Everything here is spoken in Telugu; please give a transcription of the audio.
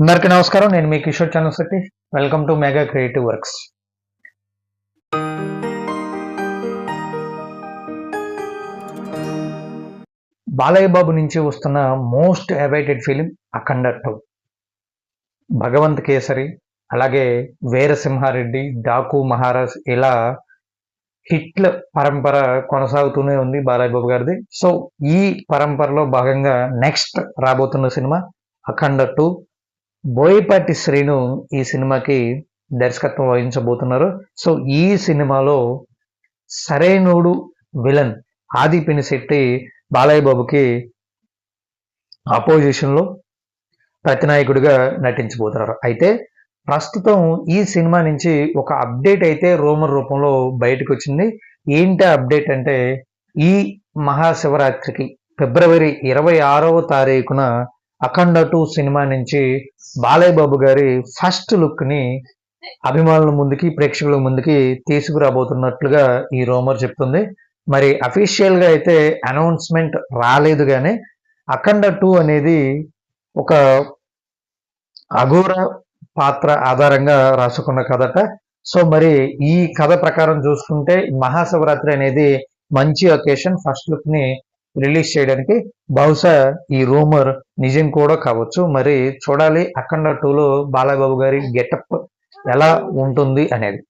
అందరికీ నమస్కారం. నేను మీ Kishore Chandrashetti. Welcome to mega creative works. Balayya Babu నుంచి వస్తున్న most awaited film Akhanda 2. Bhagavanth Kesari, అలాగే వీరసింహారెడ్డి, డాకు మహారాజ్ ఇలా హిట్ల పరంపర కొనసాగుతూనే ఉంది బాలయ్య బాబు గారిది. సో ఈ పరంపరలో భాగంగా నెక్స్ట్ రాబోతున్న సినిమా అఖండ 2. బోయపాటి శ్రీను ఈ సినిమాకి దర్శకత్వం వహించబోతున్నారు. సో ఈ సినిమాలో సరైనోడు విలన్ ఆది పినిశెట్టి బాలయ్య బాబుకి ఆపోజిషన్లో ప్రతినాయకుడిగా నటించబోతున్నారు. అయితే ప్రస్తుతం ఈ సినిమా నుంచి ఒక అప్డేట్ అయితే రూమర్ రూపంలో బయటకు వచ్చింది. ఏంటి అప్డేట్ అంటే, ఈ మహాశివరాత్రికి ఫిబ్రవరి 26వ తారీఖున అఖండ 2 సినిమా నుంచి బాలయ్య బాబు గారి ఫస్ట్ లుక్ని అభిమానుల ముందుకి, ప్రేక్షకుల ముందుకి తీసుకురాబోతున్నట్లుగా ఈ రూమర్ చెప్తుంది. మరి అఫీషియల్గా అయితే అనౌన్స్మెంట్ రాలేదు, కానీ అఖండ 2 అనేది ఒక అఘోర పాత్ర ఆధారంగా రాసుకున్న కథట. సో మరి ఈ కథ ప్రకారం చూసుకుంటే మహాశివరాత్రి అనేది మంచి ఒకేషన్ ఫస్ట్ లుక్ ని రిలీజ్ చేయడానికి. బహుశా ఈ రూమర్ నిజం కూడా కావచ్చు. మరి చూడాలి అఖండ 2లో బాలయ్య బాబు గారి గెటప్ ఎలా ఉంటుంది అనేది.